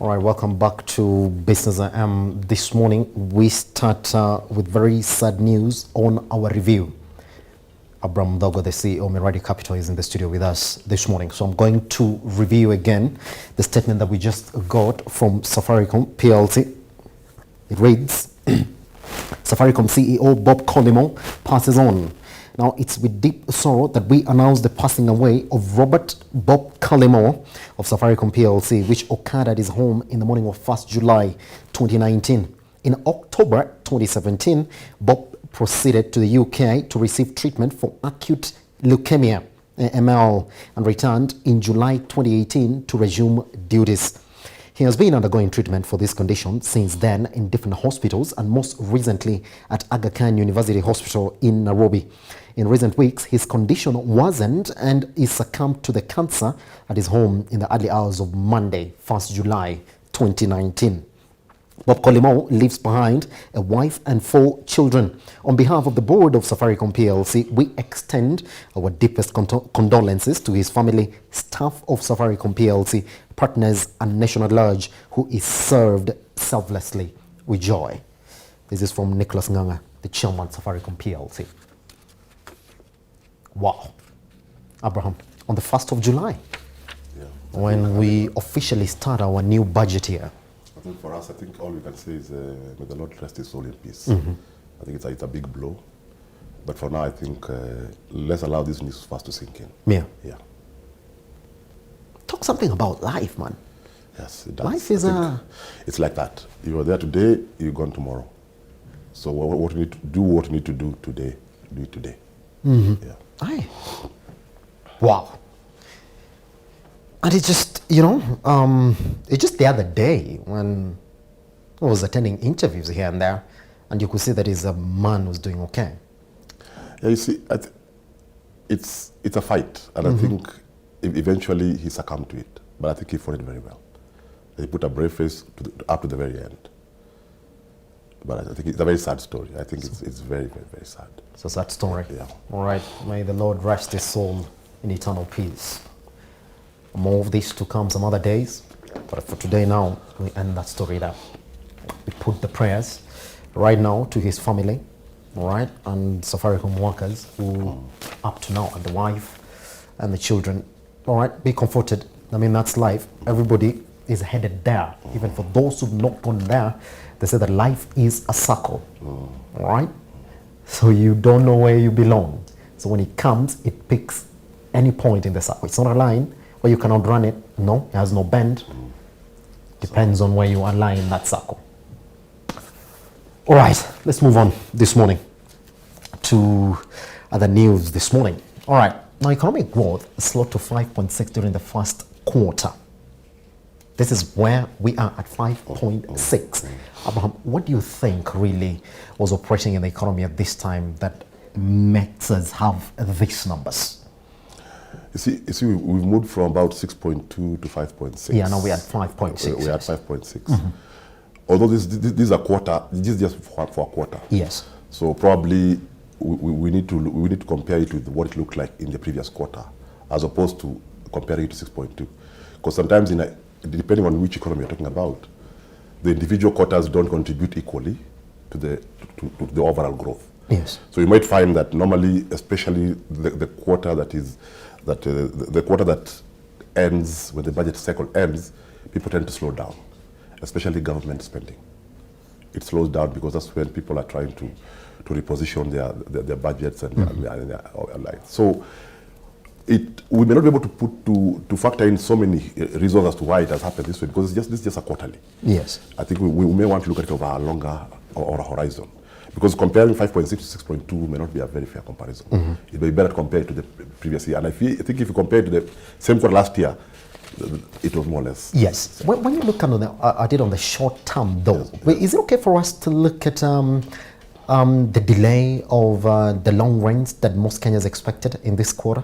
All right, welcome back to Business AM. This morning, we start with very sad news on our review. Muthogo, the CEO of MIRADI Capital, is in the studio with us this morning. So I'm going to review again the statement that we just got from Safaricom PLC. It reads, Safaricom CEO Bob Collymore passes on. Now, it's with deep sorrow that we announce the passing away of Robert Bob Collymore of Safaricom PLC, which occurred at his home in the morning of 1st July 2019. In October 2017, Bob proceeded to the UK to receive treatment for acute leukemia, AML, and returned in July 2018 to resume duties. He has been undergoing treatment for this condition since then in different hospitals and most recently at Aga Khan University Hospital in Nairobi. In recent weeks, his condition worsened and he succumbed to the cancer at his home in the early hours of Monday, 1st July 2019. Bob Collymore leaves behind a wife and 4 children. On behalf of the board of Safaricom PLC, we extend our deepest condolences to his family, staff of Safaricom PLC, partners and nation at large, who is served selflessly with joy. This is from Nicholas Nganga, the chairman of Safaricom PLC. Wow. Abraham, on the 1st of July, when we officially start our new budget year. I think for us, I think all we can say is may the Lord rest his soul in peace. I think it's a big blow. But for now, I think let's allow this news first to sink in. Yeah. Talk something about life, man. Yes, it does. Life is it's like that. You are there today, you're gone tomorrow. So what you need to do, what you need to do today, do it today. Yeah. Aye. Wow. And it's just, it's just the other day when I was attending interviews here and there, and you could see that he's a man who's doing okay. Yeah, you see, it's a fight, and I think eventually he succumbed to it. But I think he fought it very well. He put a brave face up to the very end. But I think it's a very sad story. I think it's very, very, very sad. It's a sad story. Yeah. All right. May the Lord rest his soul in eternal peace. More of this to come some other days. But for today now, we end that story there. We put the prayers right now to his family, all right, and Safaricom workers who up to now, and the wife and the children. All right, be comforted. I mean, that's life. Everybody is headed there. Even for those who've not gone there, they say that life is a circle, all right? So you don't know where you belong. So when it comes, it picks any point in the circle. It's not a line where you cannot run it. No, it has no bend. Depends on where you align in that circle. All right, let's move on this morning to other news this morning. All right, now economic growth slowed to 5.6 during the first quarter. This is where we are at 5.6. Abraham, what do you think really was operating in the economy at this time that makes us have these numbers? You see, we've moved from about 6.2 to 5.6. Yeah, now we're at 5.6. We're at 5.6. Although this is a quarter, this is just for a quarter. Yes. So probably we need to compare it with what it looked like in the previous quarter, as opposed to comparing it to 6.2. Because sometimes, depending on which economy you're talking about, the individual quarters don't contribute equally to the overall growth. Yes. So you might find that normally, especially the quarter the quarter that ends, when the budget cycle ends, people tend to slow down, especially government spending. It slows down because that's when people are trying to reposition their budgets and their lives. So we may not be able to factor in so many reasons as to why it has happened this way, because this is just a quarterly. Yes. I think we may want to look at it over a longer or a horizon. Because comparing 5.6 to 6.2 may not be a very fair comparison. It may be better to compare it to the previous year. And I think if you compare it to the same quarter last year, it was more or less. Yes. When you look at it on the short term, though, is it okay for us to look at the delay of the long rains that most Kenyans expected in this quarter?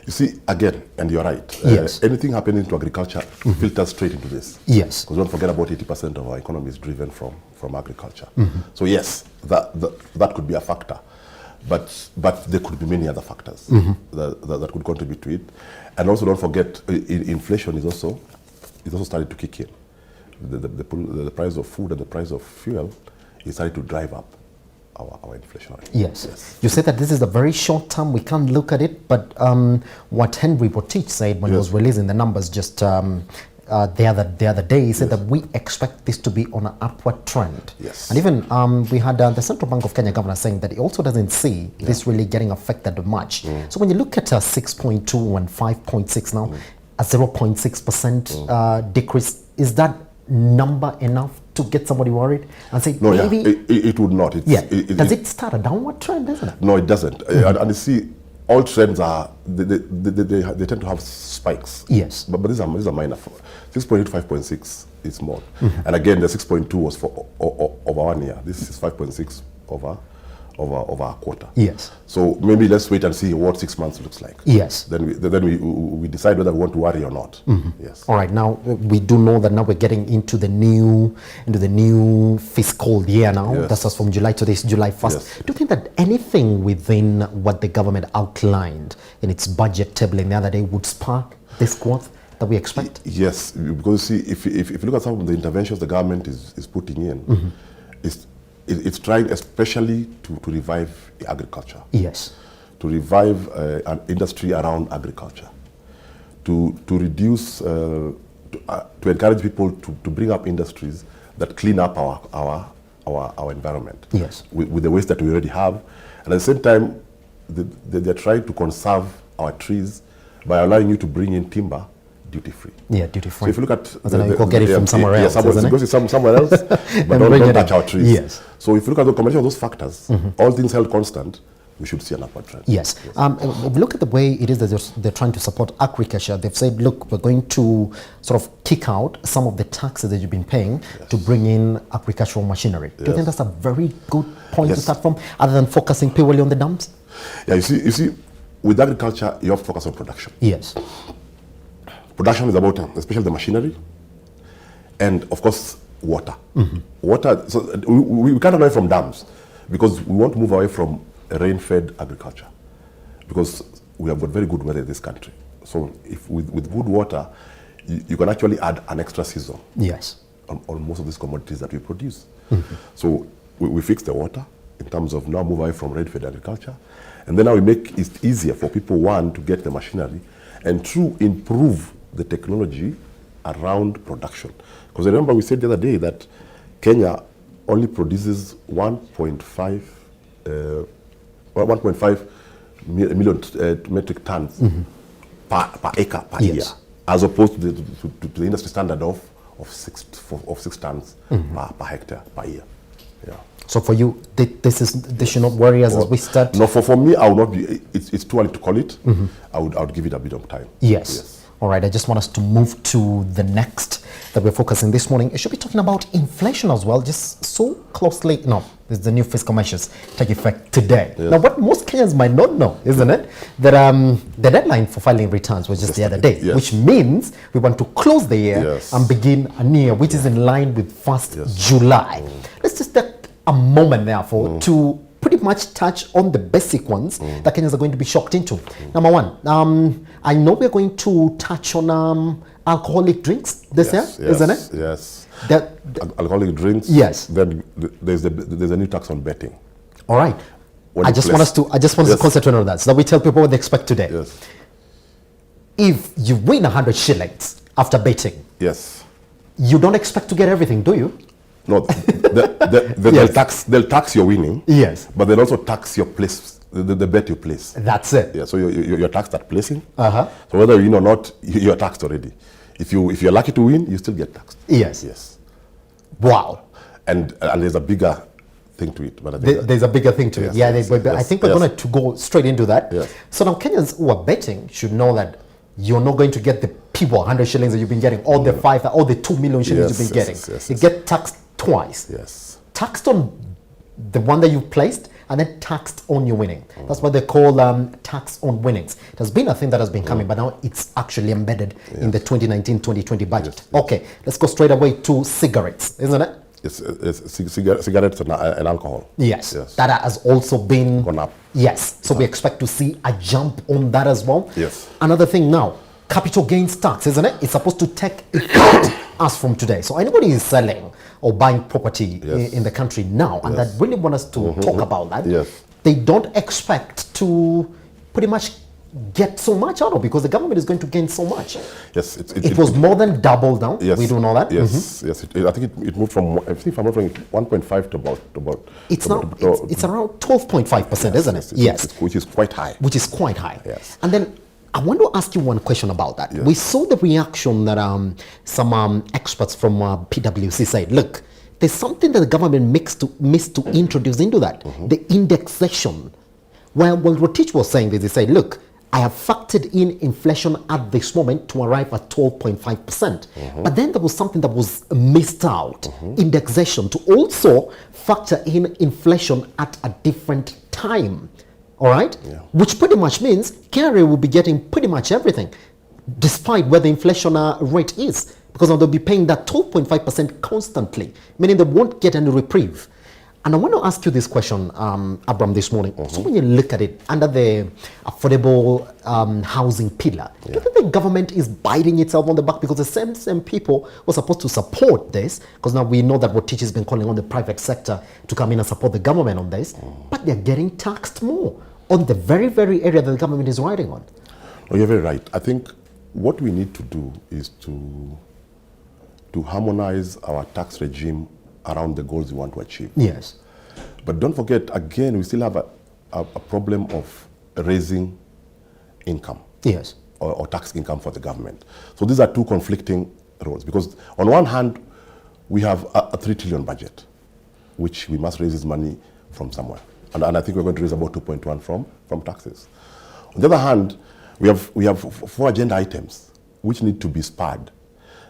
You see, again, and you're right, Yes. Anything happening to agriculture filters straight into this. Yes. Because don't forget, about 80% of our economy is driven from agriculture. So yes, that could be a factor. But there could be many other factors that could contribute to it. And also don't forget, inflation is also starting to kick in. the price of food and the price of fuel is starting to drive up our inflation rate. Yes. You said that this is a very short term, we can't look at it, but what Henry Botich said when he was releasing the numbers just the other day, he said that we expect this to be on an upward trend. Yes. And even we had the Central Bank of Kenya governor saying that he also doesn't see this really getting affected much. So when you look at 6.2 and 5.6 now, a 0.6% decrease, is that number enough to get somebody worried and say maybe it would not. Does it start a downward trend, doesn't it? No, it doesn't. And you see, all trends are they tend to have spikes. Yes. But these are minor. 6.8 to 5.6 is more. And again, the 6.2 was for over 1 year. This is 5.6 over a quarter. Yes. So maybe let's wait and see what 6 months looks like. Yes. Then we decide whether we want to worry or not. Yes. All right. Now we do know that now we're getting into the new fiscal year now. Yes. That's us from July to this July 1st. Yes. Do you think that anything within what the government outlined in its budget tabling the other day would spark this growth that we expect? Yes, because you see, if you look at some of the interventions the government is putting in, it's trying especially to revive agriculture. Yes. To revive an industry around agriculture. To reduce, to encourage people to bring up industries that clean up our environment. Yes. With the waste that we already have. And at the same time, they're trying to conserve our trees by allowing you to bring in timber duty-free. Yeah, duty-free. So if you look at... you go get it from somewhere else, it goes somewhere else, but don't touch our trees. Yes. So if you look at the combination of those factors, all things held constant, we should see an upward trend. Yes. Look at the way it is that they're trying to support agriculture. They've said, look, we're going to sort of kick out some of the taxes that you've been paying to bring in agricultural machinery. Do you think that's a very good point to start from, other than focusing purely on the dams? Yeah, you see, with agriculture, you have to focus on production. Yes. Production is about, especially the machinery, and of course, water. Water, so we can't run away from dams, because we want to move away from rain-fed agriculture, because we have got very good weather in this country. So if with good water, you can actually add an extra season. Yes. On most of these commodities that we produce. So we fix the water in terms of now move away from rain-fed agriculture, and then now we make it easier for people, one, to get the machinery, and two, improve the technology around production. Because remember we said the other day that Kenya only produces 1.5 million metric tons per acre per year, as opposed to the industry standard of 6 tons per hectare per year. Yeah. So for you, they should not worry us as we start? No, for me, I would not be. It's too early to call it. I would give it a bit of time. Yes. All right, I just want us to move to the next that we're focusing this morning. It should be talking about inflation as well, just so closely. No, there's the new fiscal measures take effect today. Now, what most Kenyans might not know, isn't it, that the deadline for filing returns was just the other day, which means we want to close the year and begin a new year, which is in line with 1st July. Let's just take a moment, therefore, to pretty much touch on the basic ones that Kenyans are going to be shocked into. Number one, I know we're going to touch on alcoholic drinks this year, isn't it? Yes. Alcoholic drinks. Yes. Then there's a new tax on betting. All right. I just want us to concentrate on that, so that we tell people what they expect today. Yes. If you win 100 shillings after betting, you don't expect to get everything, do you? No, they'll tax your winning. Yes. But they'll also tax your place, the bet you place. That's it. Yeah. So you're taxed at placing. So whether you win or not, you're taxed already. If you're lucky to win, you still get taxed. Yes. Yes. Wow. And there's a bigger thing to it. But there's a bigger thing to it. Yeah. I think we're going to go straight into that. Yes. So now Kenyans who are betting should know that you're not going to get the people 100 shillings that you've been getting, or the 2 million shillings you've been getting. You get taxed twice. Yes. Taxed on the one that you've placed, and then taxed on your winning. That's what they call tax on winnings. It has been a thing that has been coming, but now it's actually embedded in the 2019-2020 budget. Okay, let's go straight away to cigarettes, isn't it? It's cigarettes and alcohol. Yes. That has also been gone up. Yes. So we expect to see a jump on that as well. Yes. Another thing now, capital gains tax, isn't it? It's supposed to take effect as from today. So anybody is selling or buying property Yes. in the country now, and that really want us to talk about that, Yes. they don't expect to pretty much get so much out of, because the government is going to gain so much. Yes, It was more than double now. Yes, We do know that. Yes, yes. I think it moved from, I think if I'm not wrong, 1.5 to about. It's now it's around 12.5%, isn't it? Yes. Which is quite high. Which is quite high. Yes. And then I want to ask you one question about that. Yes. We saw the reaction that some experts from PwC said, look, there's something that the government missed to introduce into that, the indexation. Well, Rotich was saying this, he said, look, I have factored in inflation at this moment to arrive at 12.5%. But then there was something that was missed out, indexation, to also factor in inflation at a different time. All right? Yeah. Which pretty much means Kenya will be getting pretty much everything, despite where the inflation rate is, because they'll be paying that 12.5% constantly, meaning they won't get any reprieve. And I want to ask you this question, Abram, this morning. So when you look at it under the affordable housing pillar, do you think the government is biting itself on the back? Because the same people were supposed to support this, because now we know that Rotich has been calling on the private sector to come in and support the government on this, but they're getting taxed more on the very, very area that the government is riding on. Oh, you're very right. I think what we need to do is to harmonize our tax regime around the goals we want to achieve. Yes. But don't forget, again, we still have a problem of raising income. Yes. Or tax income for the government. So these are two conflicting roles, because on one hand, we have a 3 trillion budget, which we must raise this money from somewhere. And I think we're going to raise about 2.1 from taxes. On the other hand, we have 4 agenda items which need to be spurred.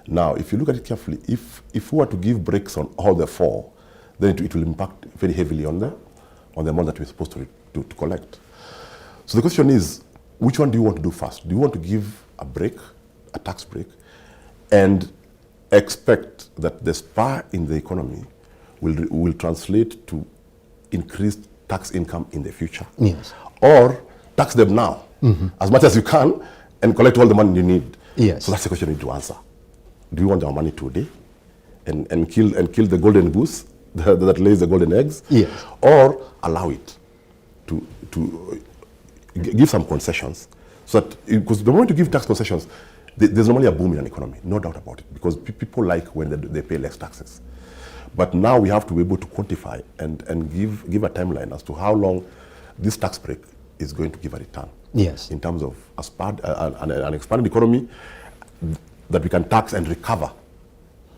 Now, if you look at it carefully, if we were to give breaks on all the 4, then it will impact very heavily on the amount that we're supposed to collect. So the question is, which one do you want to do first? Do you want to give a break, a tax break, and expect that the spur in the economy will translate to increased tax income in the future? Yes. Or tax them now as much as you can and collect all the money you need? Yes. So that's the question you need to answer. Do you want our money today and kill the golden goose that lays the golden eggs? Yes. Or allow it to give some concessions, so that, because the moment you give tax concessions, there's normally a boom in an economy, no doubt about it, because people like when they pay less taxes. But now we have to be able to quantify and give a timeline as to how long this tax break is going to give a return. Yes. In terms of an expanded economy, that we can tax and recover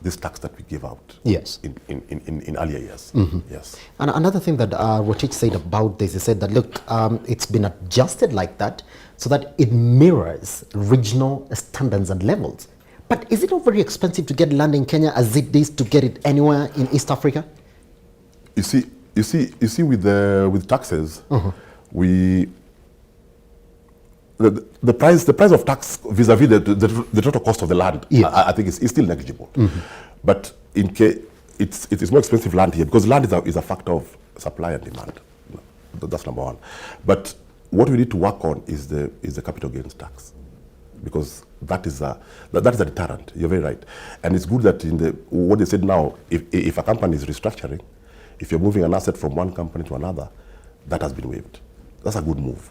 this tax that we give out. Yes. In earlier years. Yes. And another thing that Rotich said about this, he said that, look, it's been adjusted like that so that it mirrors regional standards and levels. But is it not very expensive to get land in Kenya as it is to get it anywhere in East Africa? You see, with taxes, the price of tax vis-a-vis the total cost of the land, yes. I think is still negligible. But it's more expensive land here, because land is a factor of supply and demand. That's number one. But what we need to work on is the capital gains tax, because that is a deterrent. You're very right. And it's good that what they said now, if a company is restructuring, if you're moving an asset from one company to another, that has been waived. That's a good move.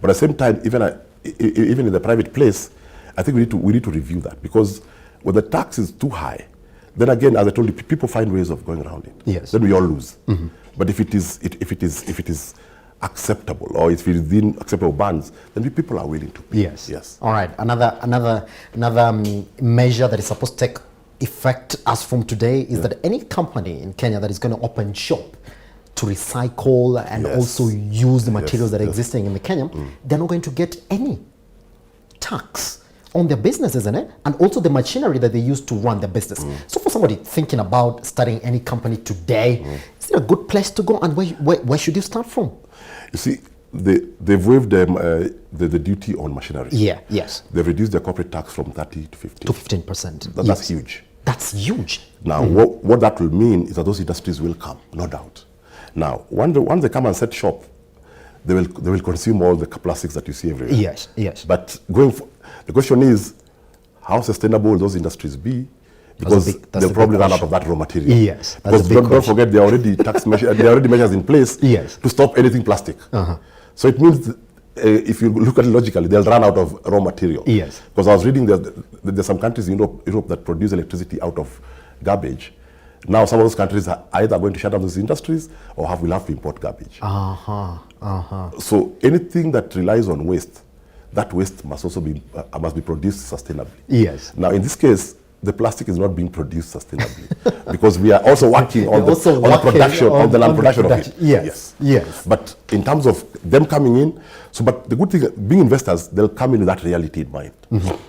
But at the same time, even in the private place, I think we need to review that, because when the tax is too high, then again, as I told you, people find ways of going around it. Yes. Then we all lose. But if it is acceptable, or if it's within acceptable bands, then people are willing to pay. Yes. Yes. All right. Another measure that is supposed to take effect as from today is that any company in Kenya that is going to open shop to recycle and also use the materials that are existing in the Kenya, they're not going to get any tax on their business, isn't it? And also the machinery that they use to run their business. So for somebody thinking about starting any company today, is it a good place to go, and where should you start from? You see, they've waived the duty on machinery. Yeah, yes. They've reduced their corporate tax from 30 to 15. To 15%. That's huge. That's huge. Now, what that will mean is that those industries will come, no doubt. Now, once they come and set shop, they will consume all the plastics that you see everywhere. Yes, yes. But the question is, how sustainable will those industries be because that's they'll the probably big run out question. of that raw material. Yes, that's because the big don't forget, there are already there are already measures in place Yes. to stop anything plastic. So it means if you look at it logically, they'll run out of raw material. Yes. Because I was reading there's some countries in Europe that produce electricity out of garbage. Now some of those countries are either going to shut down those industries or will have to import garbage. So anything that relies on waste, that waste must also be must be produced sustainably. Yes. Now in this case, the plastic is not being produced sustainably because we are also working on the production of the land production of it. Yes. Yes. But in terms of them coming in, but the good thing, being investors, they'll come in with that reality in mind.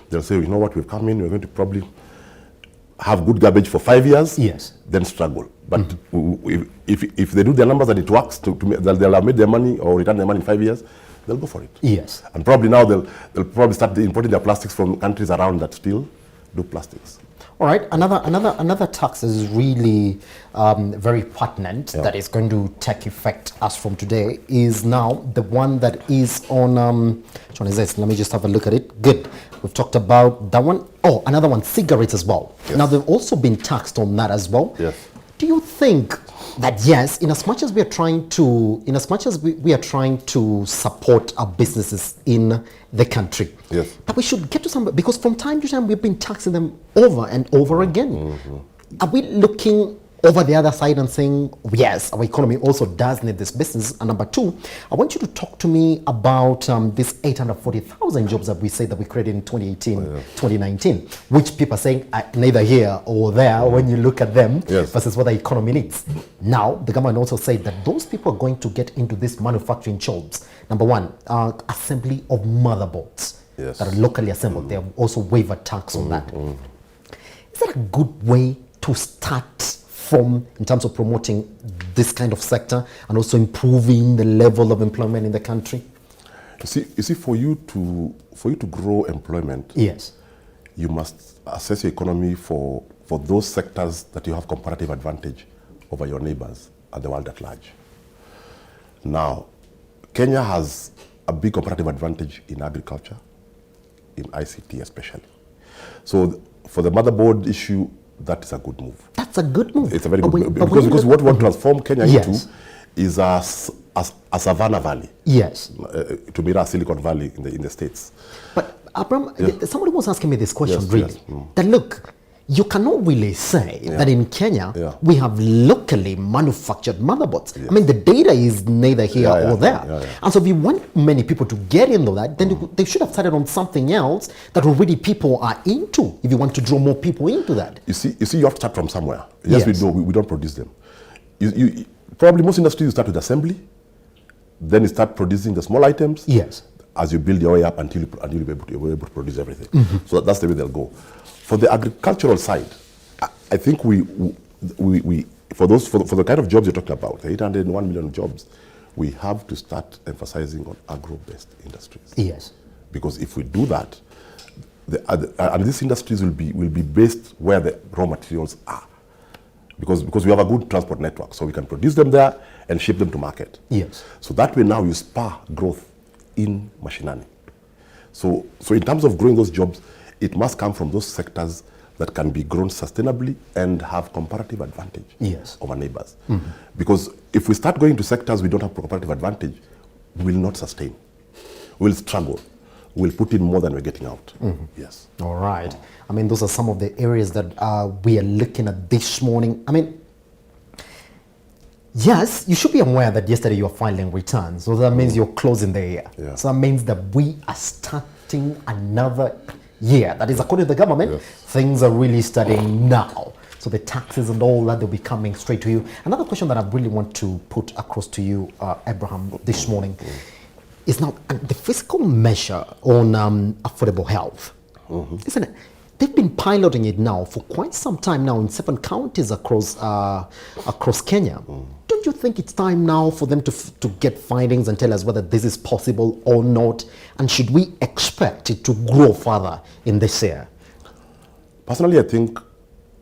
They'll say, you know what, we've come in, we're going to probably have good garbage for 5 years, Yes. then struggle. But if they do their numbers and it works, they'll have made their money or return their money in 5 years, they'll go for it. Yes. And probably now they'll probably start importing their plastics from countries around that still do plastics. All right, another tax is really very pertinent that is going to take effect as from today is now the one that is on, which one is this? Let me just have a look at it. Good. We've talked about that one. Oh, another one, cigarettes as well. Yes. Now, they've also been taxed on that as well. Yes. Do you think that yes, in as much as we are trying to support our businesses in the country, yes, that we should get to some, because from time to time we've been taxing them over and over again. Are we looking over the other side and saying, yes, our economy also does need this business? And number two, I want you to talk to me about this 840,000 jobs that we say that we created in 2018, 2019, which people are saying are neither here or there when you look at them versus what the economy needs. Now, the government also said that those people are going to get into these manufacturing jobs. Number one, assembly of motherboards that are locally assembled. They have also waive a tax on that. Is that a good way to start from in terms of promoting this kind of sector and also improving the level of employment in the country? You see, for you to grow employment, yes, you must assess your economy for those sectors that you have comparative advantage over your neighbors and the world at large. Now, Kenya has a big comparative advantage in agriculture, in ICT especially. So for the motherboard issue, that is a good move. That's a good move. It's a very good move. Because what we want to transform Kenya into is a Savannah Valley. Yes. To mirror Silicon Valley in the States. But Abraham, somebody was asking me this question that look, you cannot really say that in Kenya we have locally manufactured motherboards. I mean, the data is neither here or there. And so if you want many people to get into that, then they should have started on something else that already people are into, if you want to draw more people into that. You see, you have to start from somewhere. Yes, we don't produce them. Probably most industries, you start with assembly, then you start producing the small items. Yes. As you build your way up until you'll be able to produce everything. So that's the way they'll go. For the agricultural side, I think we for the kind of jobs you're talking about, the 801 million jobs, we have to start emphasizing on agro-based industries. Yes. Because if we do that, and these industries will be based where the raw materials are. Because we have a good transport network, so we can produce them there and ship them to market. Yes. So that way now you spur growth in mashinani. So in terms of growing those jobs, it must come from those sectors that can be grown sustainably and have comparative advantage over neighbors. Because if we start going to sectors we don't have comparative advantage, we will not sustain. We will struggle. We will put in more than we're getting out. Yes. All right. I mean, those are some of the areas that we are looking at this morning. I mean, yes, you should be aware that yesterday you're filing returns. So that means you're closing the year. So that means that we are starting another year. That is, according to the government, things are really starting now. So the taxes and all that, they'll be coming straight to you. Another question that I really want to put across to you, Abraham, this morning is now the fiscal measure on affordable health. Isn't it? They've been piloting it now for quite some time now in 7 counties across Kenya. Don't you think it's time now for them to get findings and tell us whether this is possible or not? And should we expect it to grow further in this year? Personally, I think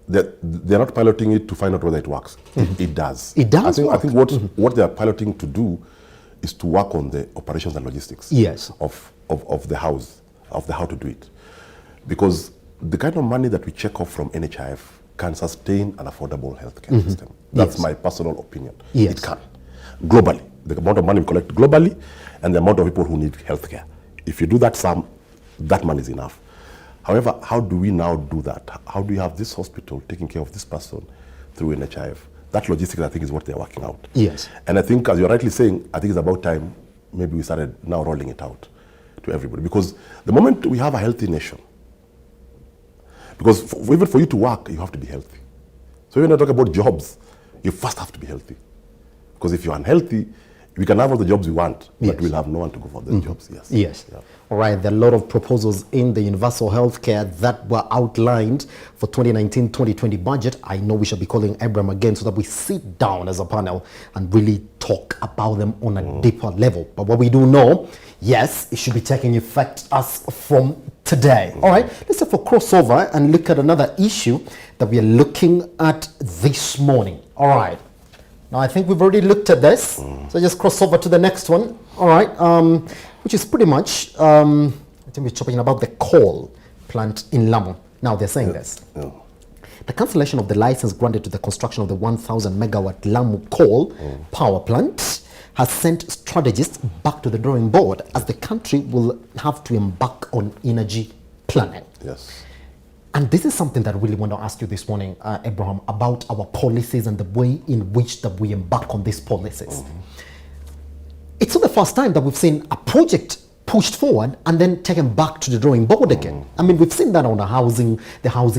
that they're not piloting it to find out whether it works. It does. It does I think what they're piloting to do is to work on the operations and logistics of the house, of the how to do it. Because the kind of money that we check off from NHIF can sustain an affordable healthcare system. That's my personal opinion. Yes. It can. Globally. The amount of money we collect globally and the amount of people who need healthcare. If you do that sum, that money is enough. However, how do we now do that? How do you have this hospital taking care of this person through NHIF? That logistics, I think, is what they're working out. Yes. And I think, as you're rightly saying, I think it's about time maybe we started now rolling it out to everybody. Because the moment we have a healthy nation, because even for you to work, you have to be healthy. So when I talk about jobs, you first have to be healthy. Because if you're unhealthy, we can have all the jobs we want, but we'll have no one to go for those jobs. Yes. Yes. Yeah. All right. There are a lot of proposals in the universal healthcare that were outlined for 2019-2020 budget. I know we shall be calling Abraham again so that we sit down as a panel and really talk about them on a deeper level. But what we do know, yes, it should be taking effect as from today. All right. Let's have a crossover and look at another issue that we are looking at this morning. All right. Now, I think we've already looked at this, so just cross over to the next one, all right, which is pretty much, I think we're talking about the coal plant in Lamu. Now, they're saying this. Yeah. The cancellation of the license granted to the construction of the 1,000 megawatt Lamu coal power plant has sent strategists back to the drawing board as the country will have to embark on energy planning. Yes. And this is something that I really want to ask you this morning, Abraham, about our policies and the way in which that we embark on these policies. It's not the first time that we've seen a project pushed forward and then taken back to the drawing board again. I mean, we've seen that on the housing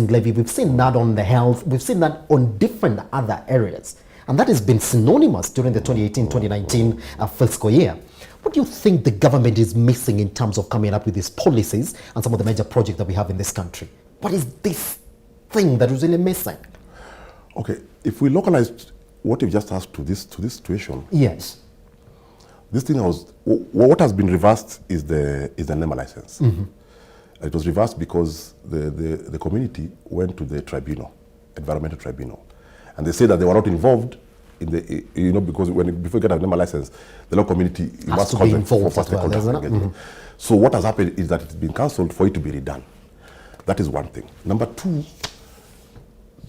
levy, we've seen that on the health, we've seen that on different other areas. And that has been synonymous during the 2018-2019 fiscal year. What do you think the government is missing in terms of coming up with these policies and some of the major projects that we have in this country? What is this thing that is really missing? Okay, if we localize what you've just asked to this situation, yes, this thing what has been reversed is the NEMA license. It was reversed because the community went to the tribunal, environmental tribunal, and they said that they were not involved in the because before you get a NEMA license, the local community has to be involved as well, doesn't it? So what has happened is that it's been cancelled for it to be redone. That is one thing. Number two,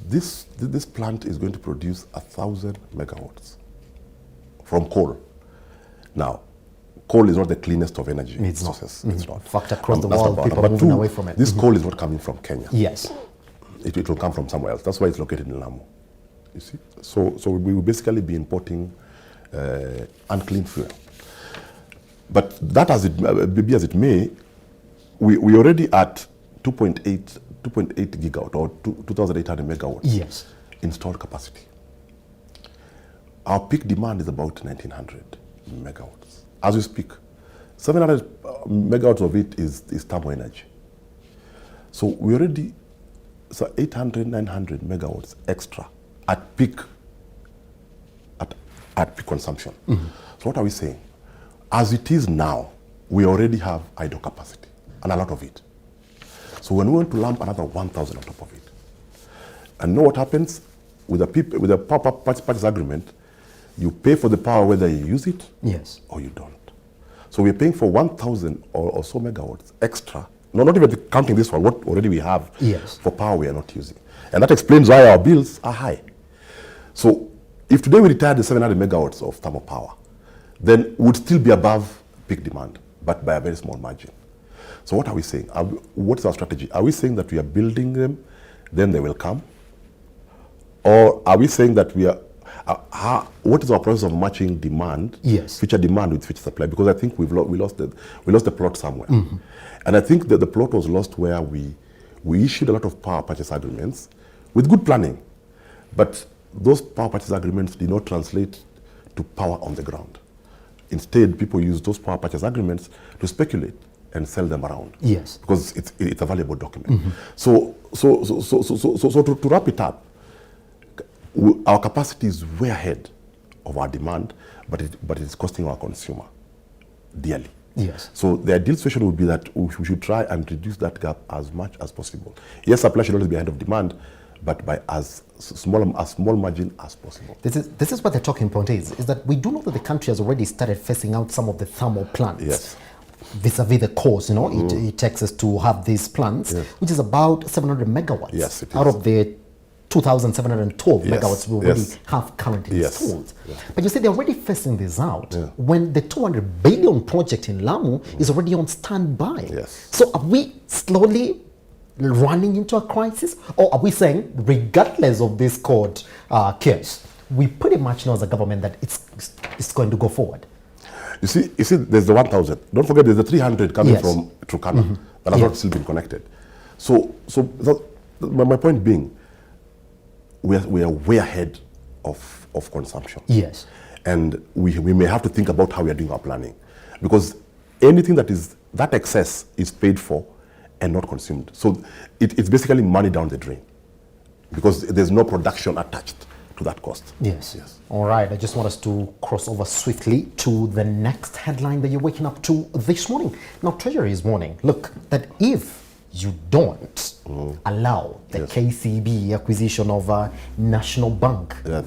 this plant is going to produce 1,000 megawatts from coal. Now, coal is not the cleanest of energy sources. It's not. In fact, across the That's world, number people one. are moving away from it. This coal is not coming from Kenya. Yes. It will come from somewhere else. That's why it's located in Lamu. You see? So we will basically be importing unclean fuel. But that be as it may, we already at 2.8 gigawatt or 2,800 megawatts Yes. installed capacity. Our peak demand is about 1,900 megawatts. As we speak, 700 megawatts of it is thermal energy. So we already, 800, 900 megawatts extra at peak consumption. So what are we saying? As it is now, we already have idle capacity, and a lot of it. So when we want to lump another 1,000 on top of it, and know what happens with the power purchase agreement, you pay for the power whether you use it Yes. or you don't. So we're paying for 1,000 or so megawatts extra. No, not even counting this one, what already we have Yes. for power we are not using. And that explains why our bills are high. So if today we retire the 700 megawatts of thermal power, then we'd still be above peak demand, but by a very small margin. So what are we saying? What's our strategy? Are we saying that we are building them, then they will come? Or are we saying that we are, what is our process of matching demand, Yes. future demand with future supply? Because I think we lost the plot somewhere. And I think that the plot was lost where we issued a lot of power purchase agreements with good planning, but those power purchase agreements did not translate to power on the ground. Instead, people use those power purchase agreements to speculate and sell them around. Yes. Because it's a valuable document. So to wrap it up, our capacity is way ahead of our demand, but it is costing our consumer dearly. Yes. So the ideal situation would be that we should try and reduce that gap as much as possible. Yes, supply should always be ahead of demand, but by as small margin as possible. This is what the talking point is that we do know that the country has already started phasing out some of the thermal plants. Yes. vis-a-vis the cost, it takes us to have these plants, which is about 700 megawatts. Yes, it out is. of the 2,712 Yes, megawatts we already yes. have currently Yes. installed. Yeah. But you see, they're already phasing this out when the 200 billion project in Lamu is already on standby. Yes. So are we slowly running into a crisis? Or are we saying, regardless of this court case, we pretty much know as a government that it's going to go forward? You see, there's the 1,000. Don't forget, there's the 300 coming Yes. from Turkana that have not still been connected. So my point being, we are way ahead of consumption. Yes. And we may have to think about how we are doing our planning, because anything that excess is paid for and not consumed. So it's basically money down the drain, because there's no production attached to that cost. Yes. Yes. All right. I just want us to cross over swiftly to the next headline that you're waking up to this morning. Now, Treasury is warning, look, that if you don't allow the KCB acquisition of a national bank, Yes.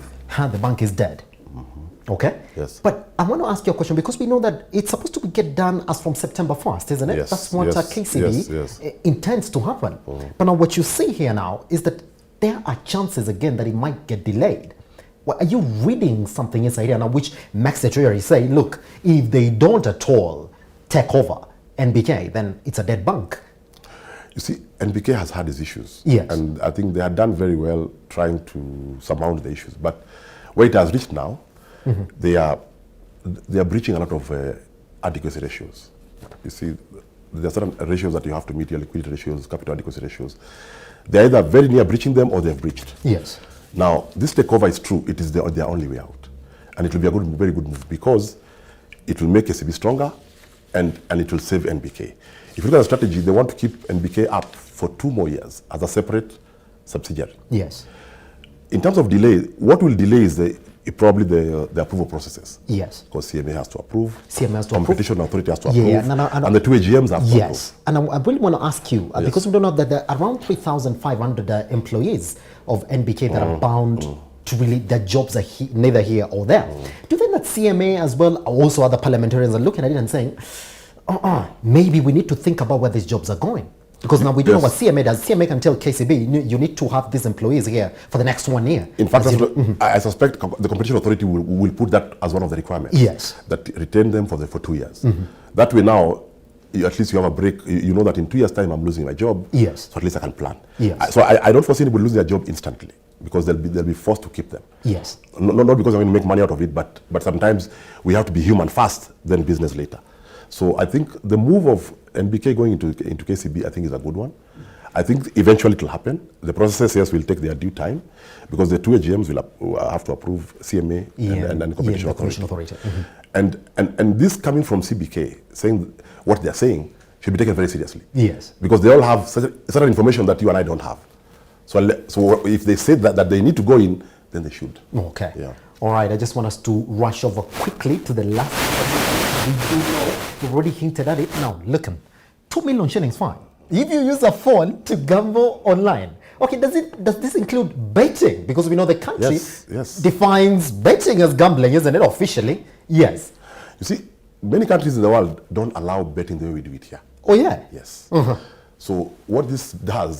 the bank is dead. Okay? Yes. But I want to ask you a question, because we know that it's supposed to get done as from September 1st, isn't it? Yes, That's what yes, KCB yes. intends to happen. But now what you see here now is that there are chances again that it might get delayed. Well, are you reading something inside here now which makes the Treasury say, look, if they don't at all take over NBK, then it's a dead bank? You see, NBK has had its issues. Yes. And I think they have done very well trying to surmount the issues. But where it has reached now, they are breaching a lot of adequacy ratios. You see, there are certain ratios that you have to meet, your liquidity ratios, capital adequacy ratios. They're either very near breaching them or they've breached. Yes. Now, this takeover is true. It is their only way out. And it will be a very good move, because it will make KCB stronger and it will save NBK. If you look at the strategy, they want to keep NBK up for 2 more years as a separate subsidiary. Yes. In terms of delay, what will delay is probably the approval processes. Yes. Because CMA has to approve. CMA has to Competition Authority has to approve. Yeah, no, and the 2 AGMs have to Yes. And I really want to ask you, because we don't know that there are around 3,500 employees of NBK that are bound to really, their jobs are neither here or there. Do you think that CMA as well, also other parliamentarians are looking at it and saying, maybe we need to think about where these jobs are going? Because now we don't know what CMA does. CMA can tell KCB, you need to have these employees here for the next 1 year. In fact, I suspect the Competition Authority will put that as one of the requirements. Yes. That retain them for 2 years. That way now, at least you have a break. You know that in 2 years' time I'm losing my job. Yes. So at least I can plan. Yes. So I don't foresee anybody losing their job instantly, because they'll be forced to keep them. Yes. Not because I'm going to make money out of it, but sometimes we have to be human first, then business later. So I think the move of NBK going into KCB, I think, is a good one. I think eventually it will happen. The processes, yes, will take their due time, because the 2 AGMs will have to approve CMA and the Competition Authority. And this coming from CBK, saying what they're saying, should be taken very seriously. Yes. Because they all have certain information that you and I don't have. So if they say that they need to go in, then they should. Okay. Yeah. All right. I just want us to rush over quickly to the last. We do know, we've already hinted at it. Now, look, 2 million shillings fine if you use a phone to gamble online. Okay, does this include betting? Because we know the country defines betting as gambling, isn't it, officially? Yes. You see, many countries in the world don't allow betting the way we do it here. Oh, yeah? Yes. So what this does